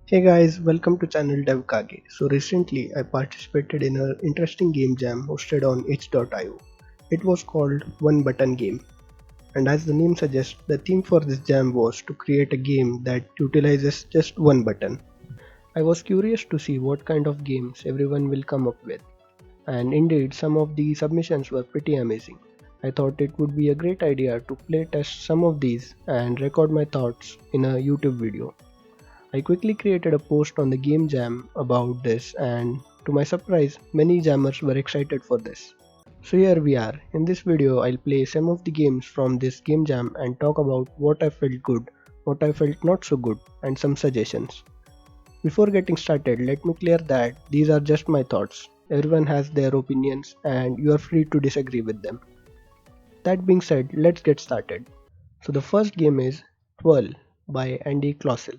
Hey guys, welcome to channel DevKage. So recently I participated in an interesting game jam hosted on itch.io. It was called One Button Game, and as the name suggests, the theme for this jam was to create a game that utilizes just one button. I was curious to see what kind of games everyone will come up with, and indeed some of the submissions were pretty amazing. I thought it would be a great idea to play test some of these and record my thoughts in a YouTube video. I quickly created a post on the game jam about this, and to my surprise, many jammers were excited for this. So here we are. In this video, I'll play some of the games from this game jam and talk about what I felt good, what I felt not so good, and some suggestions. Before getting started, let me clear that these are just my thoughts. Everyone has their opinions and you are free to disagree with them. That being said, let's get started. So the first game is Twirl by Andy Claussel.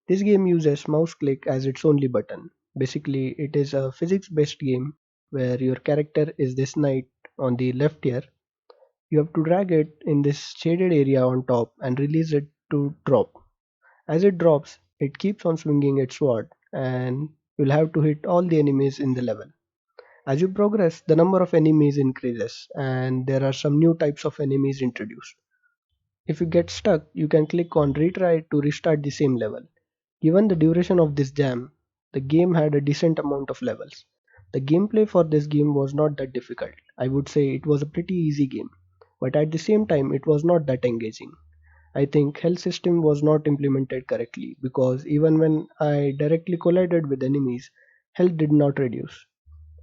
This game uses mouse click as its only button. Basically, it is a physics based game where your character is this knight on the left here. You have to drag it in this shaded area on top and release it to drop. As it drops, it keeps on swinging its sword and you'll have to hit all the enemies in the level. As you progress, the number of enemies increases and there are some new types of enemies introduced. If you get stuck, you can click on retry to restart the same level. Given the duration of this jam, the game had a decent amount of levels. The gameplay for this game was not that difficult. I would say it was a pretty easy game, but at the same time it was not that engaging. I think health system was not implemented correctly because even when I directly collided with enemies, health did not reduce.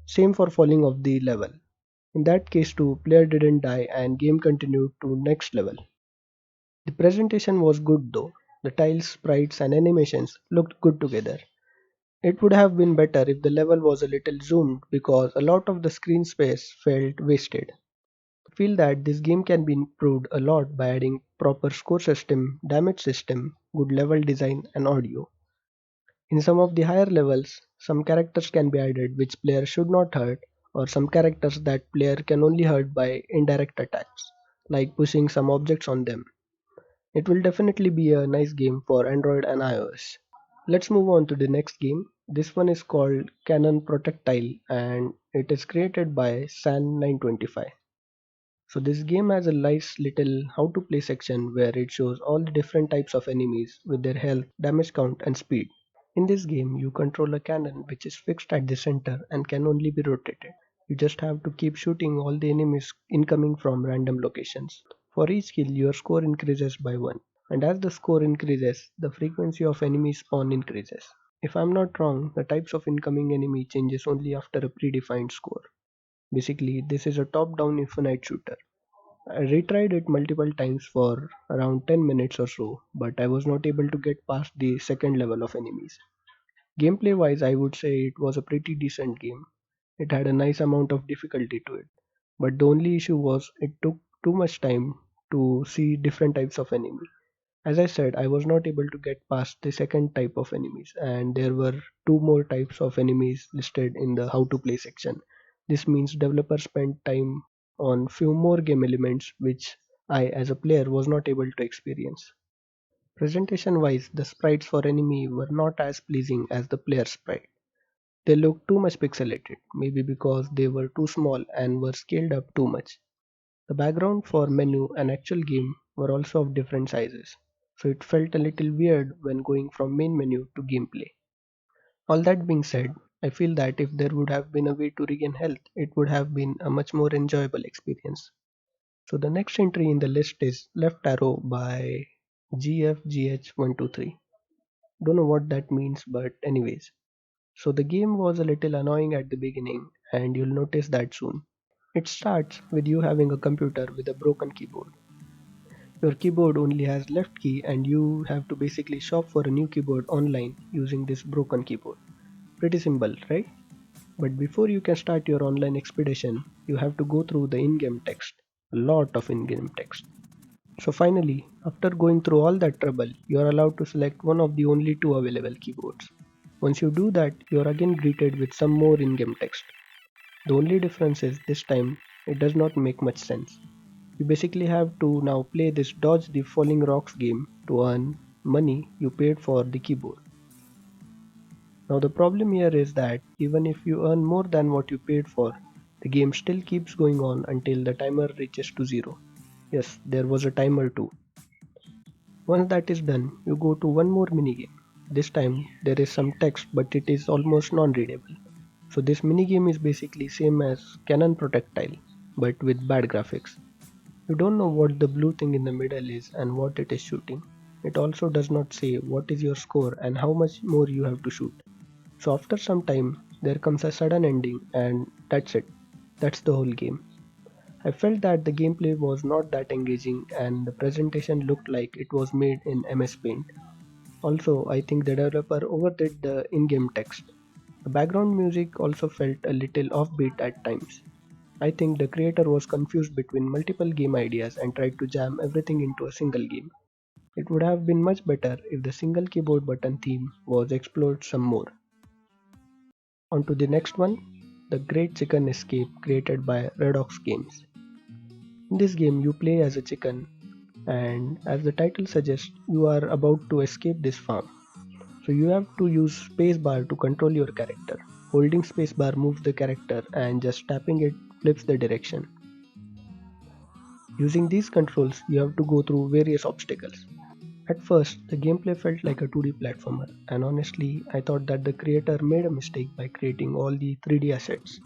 Same for falling off the level. In that case too, player didn't die and game continued to next level. The presentation was good though. The tiles, sprites and animations looked good together. It would have been better if the level was a little zoomed because a lot of the screen space felt wasted. I feel that this game can be improved a lot by adding proper score system, damage system, good level design and audio. In some of the higher levels, some characters can be added which player should not hurt or some characters that player can only hurt by indirect attacks, like pushing some objects on them. It will definitely be a nice game for Android and iOS. Let's move on to the next game. This one is called Canon Protectile and it is created by San925. So this game has a nice little how to play section where it shows all the different types of enemies with their health, damage count and speed. In this game you control a cannon which is fixed at the center and can only be rotated. You just have to keep shooting all the enemies incoming from random locations. For each kill your score increases by 1 and as the score increases the frequency of enemy spawn increases. If I'm not wrong, the types of incoming enemy changes only after a predefined score. Basically, this is a top-down infinite shooter. I retried it multiple times for around 10 minutes or so, but I was not able to get past the second level of enemies. Gameplay wise, I would say it was a pretty decent game. It had a nice amount of difficulty to it, but the only issue was it took too much time to see different types of enemy. As I said, I was not able to get past the second type of enemies, and there were two more types of enemies listed in the how to play section. This means developers spent time on few more game elements which I as a player was not able to experience. Presentation wise, the sprites for enemy were not as pleasing as the player sprite. They looked too much pixelated, maybe because they were too small and were scaled up too much. The background for menu and actual game were also of different sizes, so it felt a little weird when going from main menu to gameplay. All that being said, I feel that if there would have been a way to regain health, it would have been a much more enjoyable experience. So the next entry in the list is Left Arrow by GFGH123. Don't know what that means, but anyways. So the game was a little annoying at the beginning, and you'll notice that soon. It starts with you having a computer with a broken keyboard. Your keyboard only has left key and you have to basically shop for a new keyboard online using this broken keyboard. Pretty simple, right? But before you can start your online expedition, you have to go through the in-game text. A lot of in-game text. So finally, after going through all that trouble, you are allowed to select one of the only two available keyboards. Once you do that, you are again greeted with some more in-game text. The only difference is this time, it does not make much sense. You basically have to now play this dodge the falling rocks game to earn money you paid for the keyboard. Now the problem here is that even if you earn more than what you paid for, the game still keeps going on until the timer reaches to zero. Yes, there was a timer too. Once that is done, you go to one more minigame. This time there is some text but it is almost non-readable. So this minigame is basically same as Canon Projectile but with bad graphics. You don't know what the blue thing in the middle is and what it is shooting. It also does not say what is your score and how much more you have to shoot. So after some time, there comes a sudden ending and that's it. That's the whole game. I felt that the gameplay was not that engaging and the presentation looked like it was made in MS Paint. Also, I think the developer overdid the in-game text. The background music also felt a little offbeat at times. I think the creator was confused between multiple game ideas and tried to jam everything into a single game. It would have been much better if the single keyboard button theme was explored some more. On to the next one, The Great Chicken Escape created by Redox Games. In this game you play as a chicken and as the title suggests you are about to escape this farm. So you have to use spacebar to control your character. Holding spacebar moves the character and just tapping it flips the direction. Using these controls you have to go through various obstacles. At first, the gameplay felt like a 2D platformer, and honestly, I thought that the creator made a mistake by creating all the 3D assets,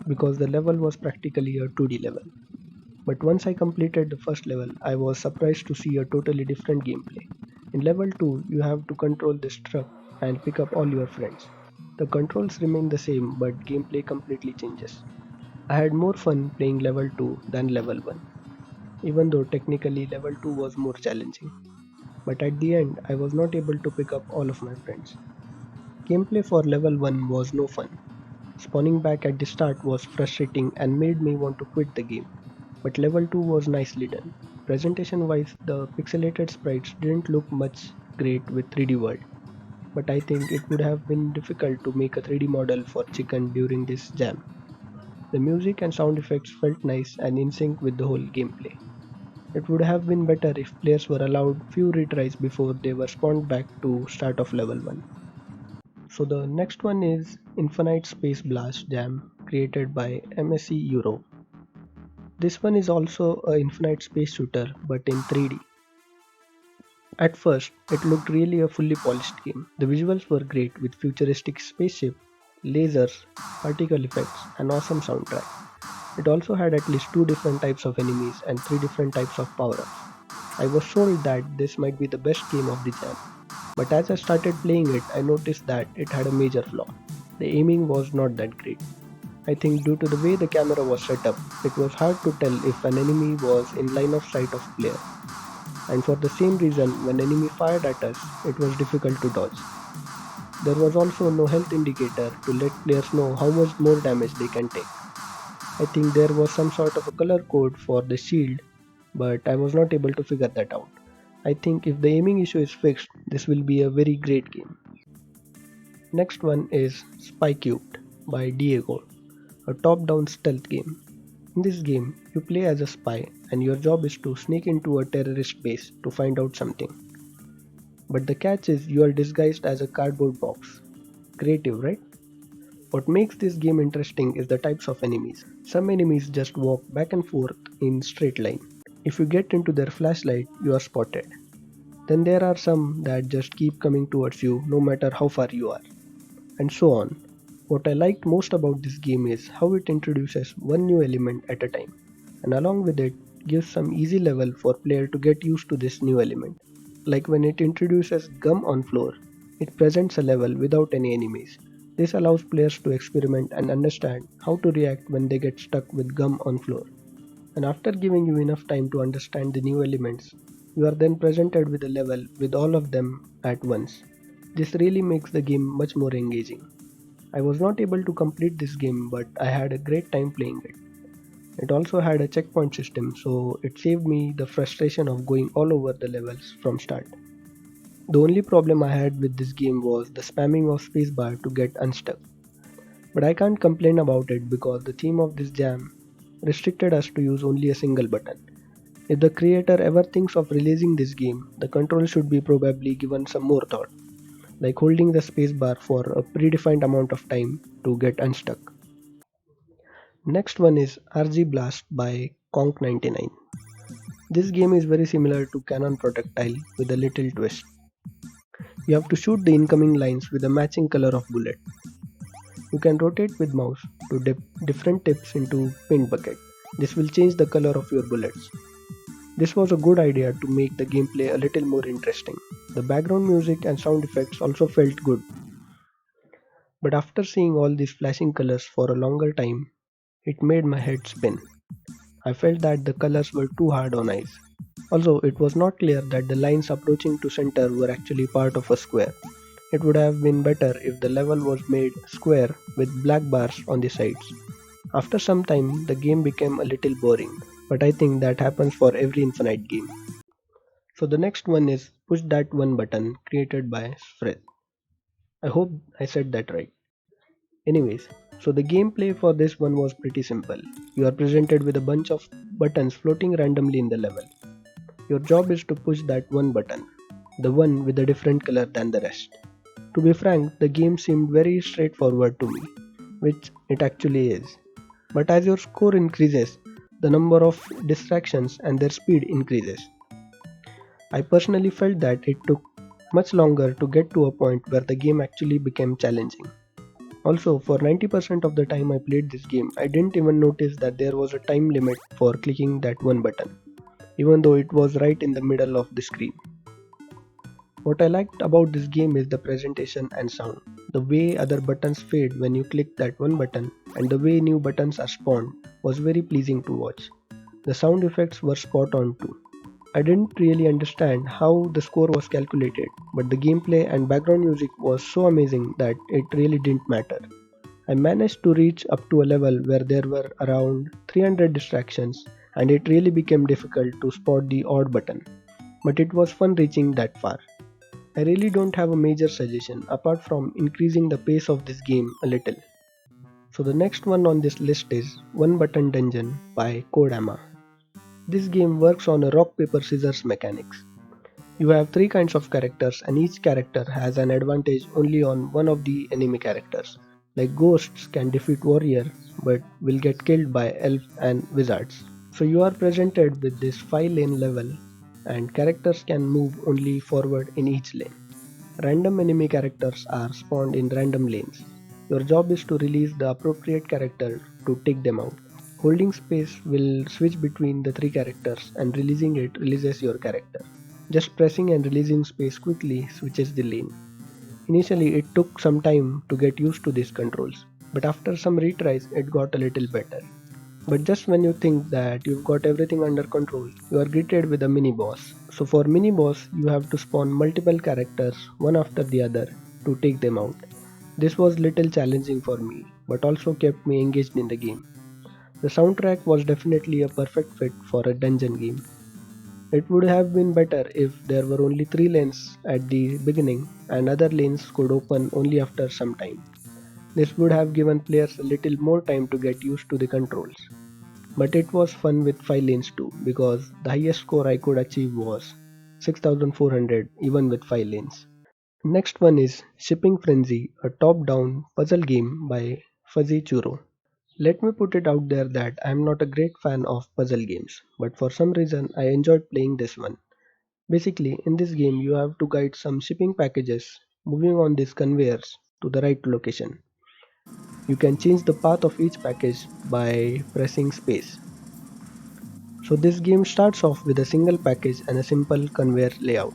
because the level was practically a 2D level. But once I completed the first level, I was surprised to see a totally different gameplay. In level 2, you have to control this truck and pick up all your friends. The controls remain the same, but gameplay completely changes. I had more fun playing level 2 than level 1, even though technically level 2 was more challenging. But at the end, I was not able to pick up all of my friends. Gameplay for level 1 was no fun. Spawning back at the start was frustrating and made me want to quit the game. But level 2 was nicely done. Presentation wise, the pixelated sprites didn't look much great with 3D world. But I think it would have been difficult to make a 3D model for chicken during this jam. The music and sound effects felt nice and in sync with the whole gameplay. It would have been better if players were allowed few retries before they were spawned back to start of level 1. So the next one is Infinite Space Blast Jam created by MSC Euro. This one is also a infinite space shooter but in 3D. At first, it looked really a fully polished game. The visuals were great with futuristic spaceship, lasers, particle effects and awesome soundtrack. It also had at least 2 different types of enemies and 3 different types of power-ups. I was sold that this might be the best game of the jam. But as I started playing it, I noticed that it had a major flaw. The aiming was not that great. I think due to the way the camera was set up, it was hard to tell if an enemy was in line of sight of player. And for the same reason, when enemy fired at us, it was difficult to dodge. There was also no health indicator to let players know how much more damage they can take. I think there was some sort of a color code for the shield, but I was not able to figure that out. I think if the aiming issue is fixed, this will be a very great game. Next one is Spy Cubed by Diego, a top-down stealth game. In this game, you play as a spy and your job is to sneak into a terrorist base to find out something. But the catch is you are disguised as a cardboard box. Creative, right? What makes this game interesting is the types of enemies. Some enemies just walk back and forth in straight line. If you get into their flashlight, you are spotted. Then there are some that just keep coming towards you no matter how far you are, and so on. What I liked most about this game is how it introduces one new element at a time, and along with it gives some easy level for player to get used to this new element. Like when it introduces gum on floor, it presents a level without any enemies. This allows players to experiment and understand how to react when they get stuck with gum on floor. And after giving you enough time to understand the new elements, you are then presented with a level with all of them at once. This really makes the game much more engaging. I was not able to complete this game, but I had a great time playing it. It also had a checkpoint system, so it saved me the frustration of going all over the levels from start. The only problem I had with this game was the spamming of spacebar to get unstuck. But I can't complain about it because the theme of this jam restricted us to use only a single button. If the creator ever thinks of releasing this game, the control should be probably given some more thought. like holding the spacebar for a predefined amount of time to get unstuck. Next one is RG Blast by Conk99. This game is very similar to Cannon Projectile with a little twist. You have to shoot the incoming lines with a matching color of bullet. You can rotate with mouse to dip different tips into paint bucket. This will change the color of your bullets. This was a good idea to make the gameplay a little more interesting. The background music and sound effects also felt good. But after seeing all these flashing colors for a longer time, it made my head spin. I felt that the colors were too hard on eyes. Also, it was not clear that the lines approaching to center were actually part of a square. It would have been better if the level was made square with black bars on the sides. After some time, the game became a little boring, but I think that happens for every Infinite game. So the next one is Push That One Button, created by Fred. I hope I said that right. Anyways, so the gameplay for this one was pretty simple. You are presented with a bunch of buttons floating randomly in the level. Your job is to push that one button, the one with a different color than the rest. To be frank, the game seemed very straightforward to me, which it actually is. But as your score increases, the number of distractions and their speed increases. I personally felt that it took much longer to get to a point where the game actually became challenging. Also, for 90% of the time I played this game, I didn't even notice that there was a time limit for clicking that one button, even though it was right in the middle of the screen. What I liked about this game is the presentation and sound. The way other buttons fade when you click that one button and the way new buttons are spawned was very pleasing to watch. The sound effects were spot on too. I didn't really understand how the score was calculated, but the gameplay and background music was so amazing that it really didn't matter. I managed to reach up to a level where there were around 300 distractions and it really became difficult to spot the odd button. But it was fun reaching that far. I really don't have a major suggestion apart from increasing the pace of this game a little. So the next one on this list is One Button Dungeon by Kodama. This game works on a rock paper scissors mechanics. You have three kinds of characters and each character has an advantage only on one of the enemy characters. Like ghosts can defeat warrior but will get killed by elves and wizards. So you are presented with this 5 lane level and characters can move only forward in each lane. Random enemy characters are spawned in random lanes. Your job is to release the appropriate character to take them out. Holding space will switch between the three characters and releasing it releases your character. Just pressing and releasing space quickly switches the lane. Initially it took some time to get used to these controls, but after some retries it got a little better. But just when you think that you've got everything under control, you are greeted with a mini boss. So for mini boss, you have to spawn multiple characters one after the other to take them out. This was little challenging for me, but also kept me engaged in the game. The soundtrack was definitely a perfect fit for a dungeon game. It would have been better if there were only 3 lanes at the beginning and other lanes could open only after some time. This would have given players a little more time to get used to the controls. But it was fun with 5 lanes too because the highest score I could achieve was 6400 even with 5 lanes. Next one is Shipping Frenzy, a top-down puzzle game by Fuzzy Churro. Let me put it out there that I am not a great fan of puzzle games, but for some reason I enjoyed playing this one. Basically, in this game you have to guide some shipping packages moving on these conveyors to the right location. You can change the path of each package by pressing space. So this game starts off with a single package and a simple conveyor layout.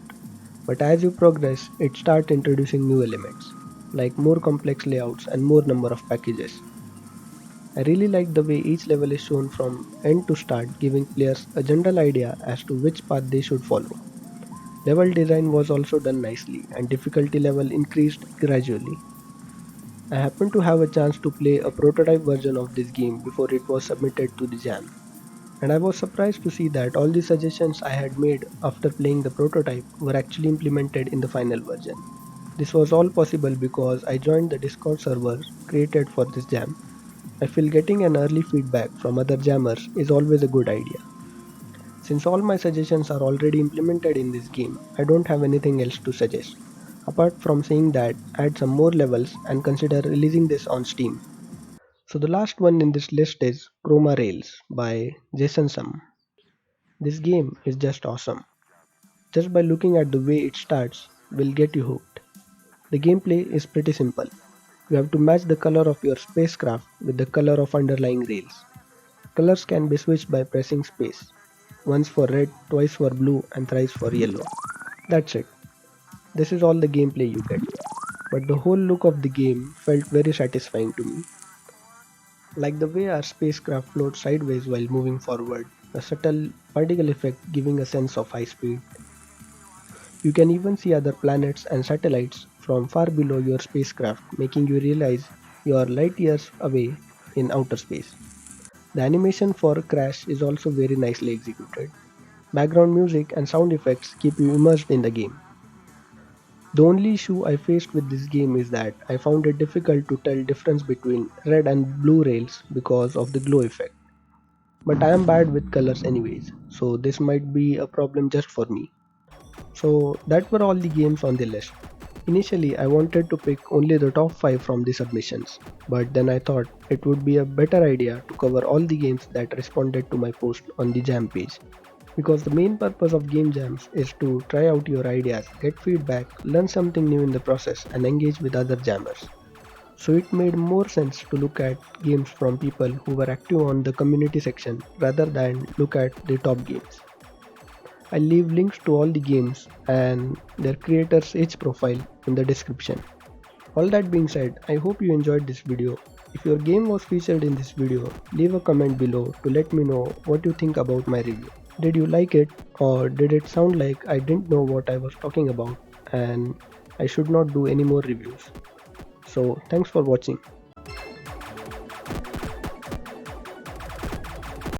But as you progress, it starts introducing new elements, like more complex layouts and more number of packages. I really like the way each level is shown from end to start, giving players a general idea as to which path they should follow. Level design was also done nicely and difficulty level increased gradually. I happened to have a chance to play a prototype version of this game before it was submitted to the jam, and I was surprised to see that all the suggestions I had made after playing the prototype were actually implemented in the final version. This was all possible because I joined the Discord server created for this jam. I feel getting an early feedback from other jammers is always a good idea. Since all my suggestions are already implemented in this game, I don't have anything else to suggest. Apart from saying that, add some more levels and consider releasing this on Steam. So the last one in this list is Roma Rails by Jason Sum. This game is just awesome. Just by looking at the way it starts will get you hooked. The gameplay is pretty simple. You have to match the color of your spacecraft with the color of underlying rails. Colors can be switched by pressing space. Once for red, twice for blue and thrice for yellow. That's it. This is all the gameplay you get. But the whole look of the game felt very satisfying to me. Like the way our spacecraft floats sideways while moving forward, a subtle particle effect giving a sense of high speed. You can even see other planets and satellites from far below your spacecraft, making you realize you are light years away in outer space. The animation for crash is also very nicely executed. Background music and sound effects keep you immersed in the game. The only issue I faced with this game is that I found it difficult to tell difference between red and blue rails because of the glow effect. But I am bad with colors anyways, so this might be a problem just for me. So that were all the games on the list. Initially I wanted to pick only the top 5 from the submissions, but then I thought it would be a better idea to cover all the games that responded to my post on the jam page. Because the main purpose of game jams is to try out your ideas, get feedback, learn something new in the process and engage with other jammers. So it made more sense to look at games from people who were active on the community section rather than look at the top games. I'll leave links to all the games and their creators' age profile in the description. All that being said, I hope you enjoyed this video. If your game was featured in this video, leave a comment below to let me know what you think about my review. Did you like it, or did it sound like I didn't know what I was talking about and I should not do any more reviews? So thanks for watching.